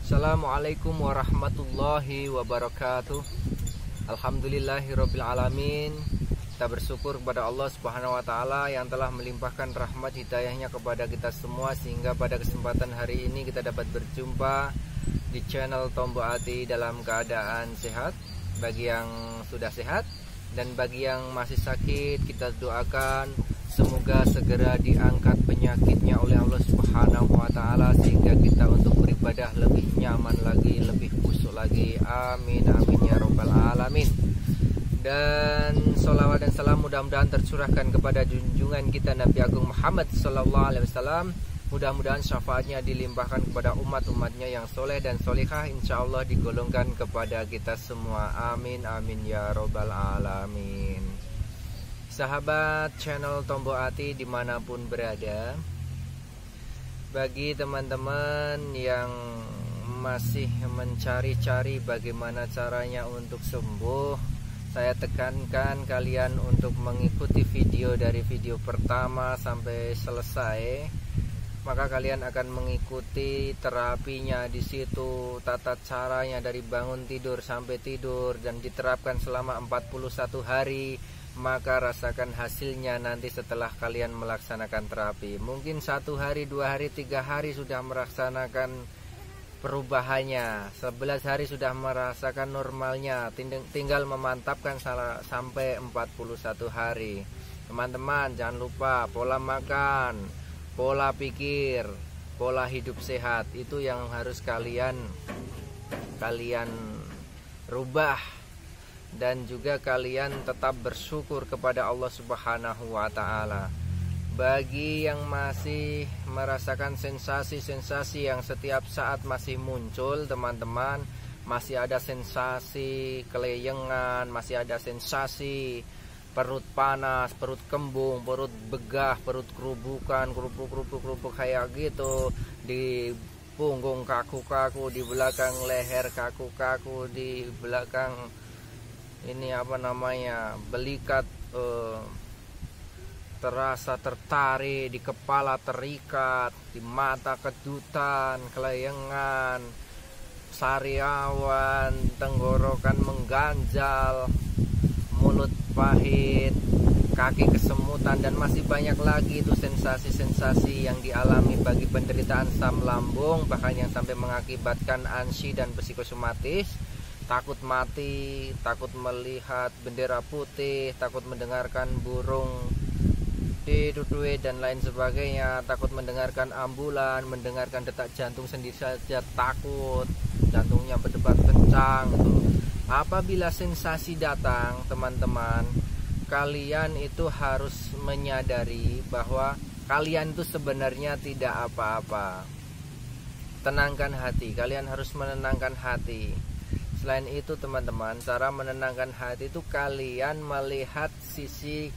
Assalamualaikum warahmatullahi wabarakatuh. Alhamdulillahirabbil alamin. Kita bersyukur kepada Allah Subhanahu wa taala yang telah melimpahkan rahmat hidayahnya kepada kita semua, sehingga pada kesempatan hari ini kita dapat berjumpa di channel Tombo Ati dalam keadaan sehat. Bagi yang sudah sehat dan bagi yang masih sakit, kita doakan semoga segera diangkat penyakitnya oleh Allah Subhanahu wa taala, sehingga kita untuk beribadah lebih nyaman lagi, lebih khusyuk lagi. Amin amin ya rabbal alamin. Dan sholawat dan salam mudah-mudahan tercurahkan kepada junjungan kita Nabi Agung Muhammad sallallahu alaihi wasallam. Mudah-mudahan syafaatnya dilimpahkan kepada umat-umatnya yang soleh dan solihah, insya Allah digolongkan kepada kita semua. Amin amin ya robbal alamin. Sahabat channel Tombo Ati dimanapun berada, bagi teman-teman yang masih mencari-cari bagaimana caranya untuk sembuh, saya tekankan kalian untuk mengikuti video dari video pertama sampai selesai. Maka kalian akan mengikuti terapinya di situ, tata caranya dari bangun tidur sampai tidur, dan diterapkan selama 41 hari. Maka rasakan hasilnya nanti setelah kalian melaksanakan terapi. Mungkin 1 hari, 2 hari, 3 hari sudah merasakan perubahannya, 11 hari sudah merasakan normalnya, tinggal memantapkan sampai 41 hari. Teman-teman jangan lupa pola makan, pola pikir, pola hidup sehat, itu yang harus kalian rubah. Dan juga kalian tetap bersyukur kepada Allah Subhanahu wa taala. Bagi yang masih merasakan sensasi-sensasi yang setiap saat masih muncul, teman-teman, masih ada sensasi keleyengan, masih ada sensasi perut panas, perut kembung, perut begah, perut kerubukan, kerupuk kayak gitu, di punggung kaku-kaku, di belakang leher kaku-kaku, di belakang ini belikat terasa tertarik, di kepala terikat, di mata kedutan, kelayangan, sariawan, tenggorokan mengganjal, mulut pahit, kaki kesemutan, dan masih banyak lagi itu sensasi-sensasi yang dialami bagi penderitaan asam lambung, bahkan yang sampai mengakibatkan ansi dan psikosomatis. Takut mati, takut melihat bendera putih, takut mendengarkan burung didudui dan lain sebagainya, takut mendengarkan ambulan, mendengarkan detak jantung sendiri saja takut, jantungnya berdebar kencang gitu. Apabila sensasi datang, teman-teman, kalian itu harus menyadari bahwa kalian itu sebenarnya tidak apa-apa. Tenangkan hati, kalian harus menenangkan hati. Selain itu teman-teman, cara menenangkan hati itu kalian melihat sisi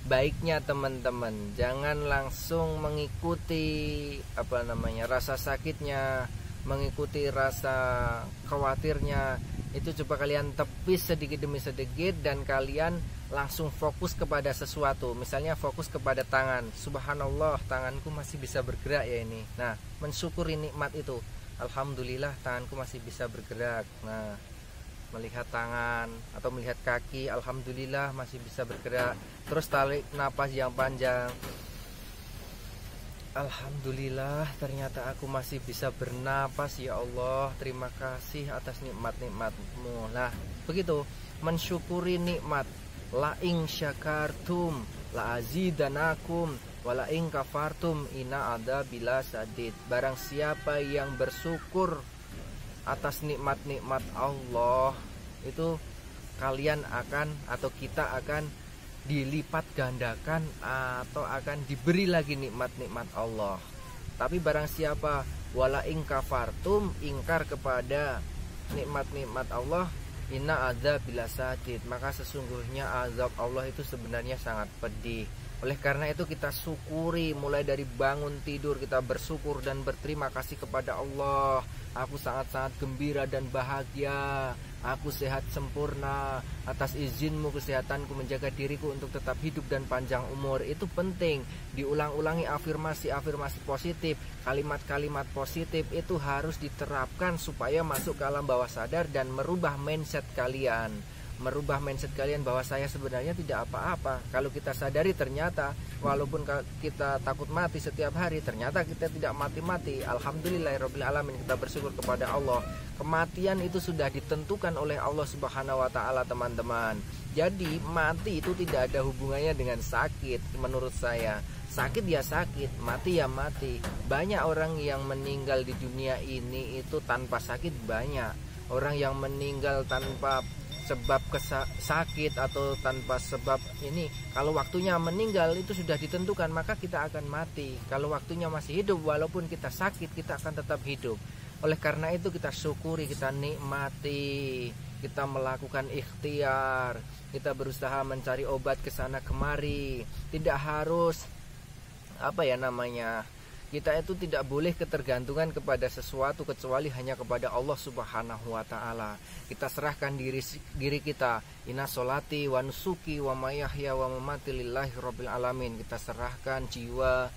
baiknya teman-teman. Jangan langsung mengikuti rasa sakitnya, mengikuti rasa khawatirnya. Itu coba kalian tepis sedikit demi sedikit dan kalian langsung fokus kepada sesuatu. Misalnya fokus kepada tangan. Subhanallah, tanganku masih bisa bergerak ya ini. Nah, mensyukuri nikmat itu. Alhamdulillah tanganku masih bisa bergerak. Nah, melihat tangan atau melihat kaki, alhamdulillah masih bisa bergerak. Terus tarik napas yang panjang. Alhamdulillah ternyata aku masih bisa bernapas, ya Allah, terima kasih atas nikmat-nikmat-Mu. Nah, begitu mensyukuri nikmat. La ing syakartum la azidanakum wala ing kafartum inna ada bila sadid. Barang siapa yang bersyukur atas nikmat-nikmat Allah, itu kalian akan atau kita akan dilipat gandakan atau akan diberi lagi nikmat-nikmat Allah. Tapi barang siapa wala ing kafartum, ingkar kepada nikmat-nikmat Allah, inna ada bila sadid, maka sesungguhnya azab Allah itu sebenarnya sangat pedih. Oleh karena itu kita syukuri, mulai dari bangun tidur kita bersyukur dan berterima kasih kepada Allah. Aku sangat-sangat gembira dan bahagia. Aku sehat sempurna. Atas izinmu kesehatanku menjaga diriku untuk tetap hidup dan panjang umur. Itu penting. Diulang-ulangi afirmasi-afirmasi positif. Kalimat-kalimat positif itu harus diterapkan supaya masuk ke alam bawah sadar dan merubah mindset kalian. Merubah mindset kalian bahwa saya sebenarnya tidak apa-apa. Kalau kita sadari ternyata walaupun kita takut mati setiap hari, ternyata kita tidak mati-mati. Alhamdulillahirabbil alamin, kita bersyukur kepada Allah. Kematian itu sudah ditentukan oleh Allah Subhanahu wa taala, teman-teman. Jadi mati itu tidak ada hubungannya dengan sakit menurut saya. Sakit ya sakit, mati ya mati. Banyak orang yang meninggal di dunia ini itu tanpa sakit, banyak. Orang yang meninggal tanpa sebab sakit atau tanpa sebab ini, kalau waktunya meninggal itu sudah ditentukan, maka kita akan mati. Kalau waktunya masih hidup, walaupun kita sakit, kita akan tetap hidup. Oleh karena itu kita syukuri, kita nikmati, kita melakukan ikhtiar, kita berusaha mencari obat ke sana kemari. Tidak harus kita itu tidak boleh ketergantungan kepada sesuatu kecuali hanya kepada Allah Subhanahu wa taala. Kita serahkan diri kita. Inna sholati wa nusuki wa mayahya wa mamati lillahi rabbil alamin. Kita serahkan jiwa,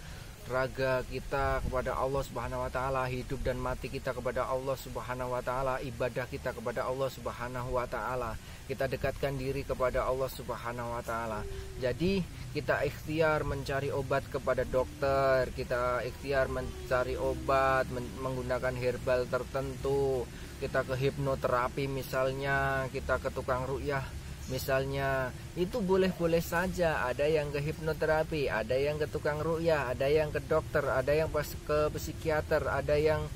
raga kita kepada Allah Subhanahu wa taala, hidup dan mati kita kepada Allah Subhanahu wa taala, ibadah kita kepada Allah Subhanahu wa taala. Kita dekatkan diri kepada Allah Subhanahu wa taala. Jadi kita ikhtiar mencari obat kepada dokter, kita ikhtiar mencari obat menggunakan herbal tertentu. Kita ke hipnoterapi misalnya, kita ke tukang ruqyah misalnya, itu boleh-boleh saja. Ada yang ke hipnoterapi, ada yang ke tukang ruqyah, ada yang ke dokter, ada yang ke psikiater, ada yang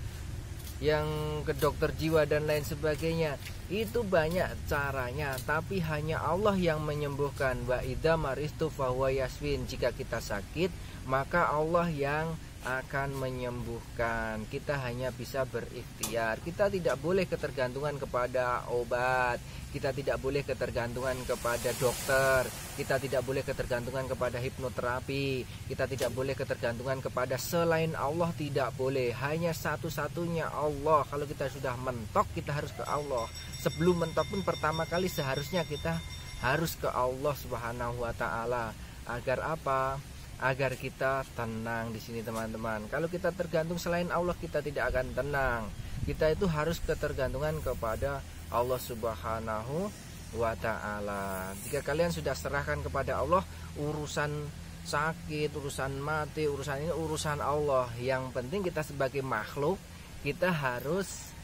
ke dokter jiwa dan lain sebagainya. Itu banyak caranya, tapi hanya Allah yang menyembuhkan. Wa idza maristu fahuwa yasfin. Jika kita sakit, maka Allah yang akan menyembuhkan. Kita hanya bisa berikhtiar. Kita tidak boleh ketergantungan kepada obat. Kita tidak boleh ketergantungan kepada dokter. Kita tidak boleh ketergantungan kepada hipnoterapi. Kita tidak boleh ketergantungan kepada selain Allah. Tidak boleh. Hanya satu-satunya Allah. Kalau kita sudah mentok, kita harus ke Allah. Sebelum mentok pun pertama kali seharusnya kita harus ke Allah Subhanahu wa taala. Agar apa? Agar kita tenang di sini, teman-teman. Kalau kita tergantung selain Allah, kita tidak akan tenang. Kita itu harus ketergantungan kepada Allah Subhanahu wa taala. Jika kalian sudah serahkan kepada Allah, urusan sakit, urusan mati, urusan ini urusan Allah. Yang penting kita sebagai makhluk, kita harus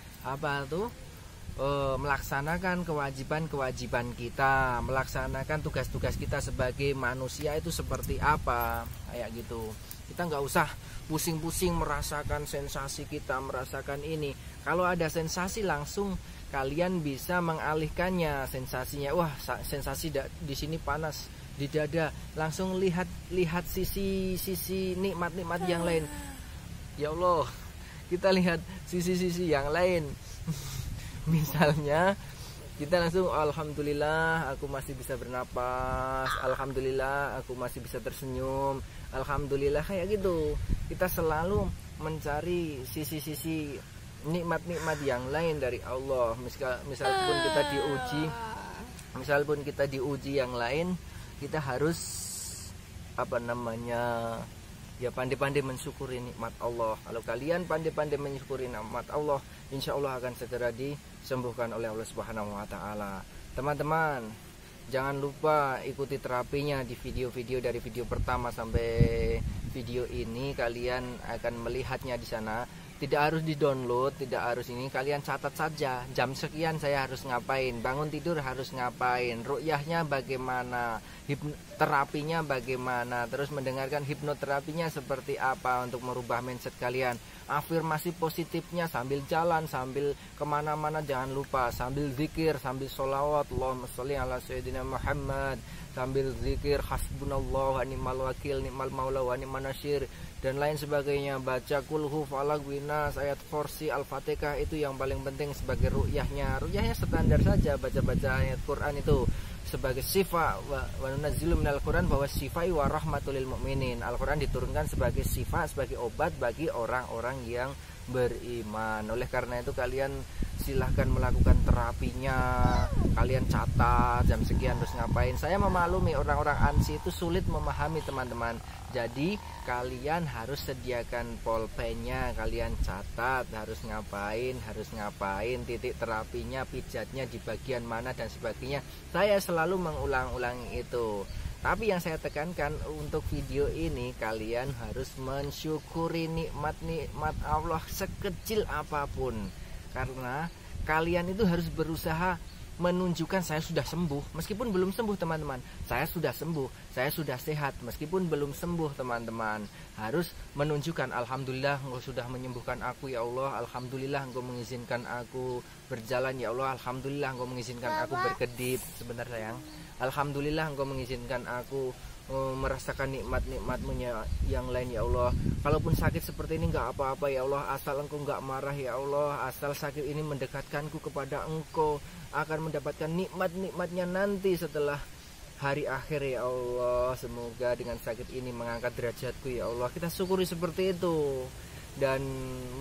melaksanakan kewajiban-kewajiban kita, melaksanakan tugas-tugas kita sebagai manusia itu seperti apa, kayak gitu. Kita nggak usah pusing-pusing merasakan sensasi kita, merasakan ini. Kalau ada sensasi langsung kalian bisa mengalihkannya sensasinya. Wah, sensasi di sini panas di dada, langsung lihat sisi nikmat-nikmat yang lain. Ya Allah, kita lihat sisi-sisi yang lain. Misalnya kita langsung alhamdulillah aku masih bisa bernapas, alhamdulillah aku masih bisa tersenyum, alhamdulillah, kayak gitu. Kita selalu mencari sisi-sisi nikmat-nikmat yang lain dari Allah. Misalpun kita diuji yang lain, kita harus pandai-pandai mensyukuri nikmat Allah. Kalau kalian pandai-pandai mensyukuri nikmat Allah, insya Allah akan segera disembuhkan oleh Allah Subhanahu wa taala. Teman-teman, jangan lupa ikuti terapinya di video-video dari video pertama sampai video ini. Kalian akan melihatnya di sana. Tidak harus di-download, tidak harus ini. Kalian catat saja, jam sekian saya harus ngapain, bangun tidur harus ngapain, ruqyahnya bagaimana, terapinya bagaimana, terus mendengarkan hipnoterapinya seperti apa untuk merubah mindset kalian. Afirmasi positifnya sambil jalan, sambil kemana-mana jangan lupa, sambil zikir, sambil sholawat, Allahumma sholli ala sayyidina Muhammad, sambil zikir hasbunallah wa ni'mal wakil, ni'mal maula wa ni'man nasyir, dan lain sebagainya. Baca kulhu falaq winas, ayat kursi, al-fatihah, itu yang paling penting sebagai ruqyahnya. Ruqyahnya standar saja, baca-baca ayat Quran itu. sebagai sifat wa nunazzilu minal Quran bahwa sifai wa rahmatul lil mukminin. Al-Quran diturunkan sebagai sifat, sebagai obat bagi orang-orang yang beriman. Oleh karena itu kalian silahkan melakukan terapinya, kalian catat jam sekian terus ngapain. Saya memaklumi orang-orang ANSI itu sulit memahami teman-teman. Jadi kalian harus sediakan pulpennya, kalian catat harus ngapain, titik terapinya, pijatnya di bagian mana dan sebagainya. Saya selalu mengulang-ulangi itu. Tapi yang saya tekankan untuk video ini, kalian harus mensyukuri nikmat-nikmat Allah sekecil apapun. Karena kalian itu harus berusaha menunjukkan saya sudah sembuh meskipun belum sembuh teman-teman. Saya sudah sembuh, saya sudah sehat meskipun belum sembuh teman-teman. Harus menunjukkan alhamdulillah Engkau sudah menyembuhkan aku ya Allah, alhamdulillah Engkau mengizinkan aku berjalan ya Allah, alhamdulillah Engkau mengizinkan aku berkedip. Sebentar sayang. Alhamdulillah Engkau mengizinkan aku merasakan nikmat-nikmat-Mu yang lain ya Allah. Kalaupun sakit seperti ini nggak apa-apa ya Allah, asal Engkau nggak marah ya Allah, asal sakit ini mendekatkanku kepada Engkau, akan mendapatkan nikmat-nikmatnya nanti setelah hari akhir ya Allah. Semoga dengan sakit ini mengangkat derajatku ya Allah. Kita syukuri seperti itu. Dan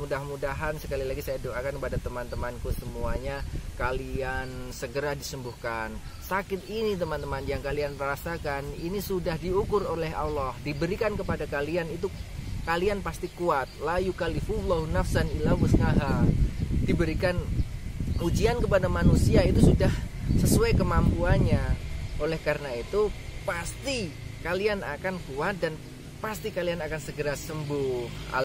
mudah-mudahan sekali lagi saya doakan kepada teman-temanku semuanya, kalian segera disembuhkan. Sakit ini teman-teman yang kalian rasakan ini sudah diukur oleh Allah, diberikan kepada kalian itu kalian pasti kuat. La yukallifullahu nafsan illa wus'aha. Diberikan ujian kepada manusia itu sudah sesuai kemampuannya. Oleh karena itu pasti kalian akan kuat dan pasti kalian akan segera sembuh.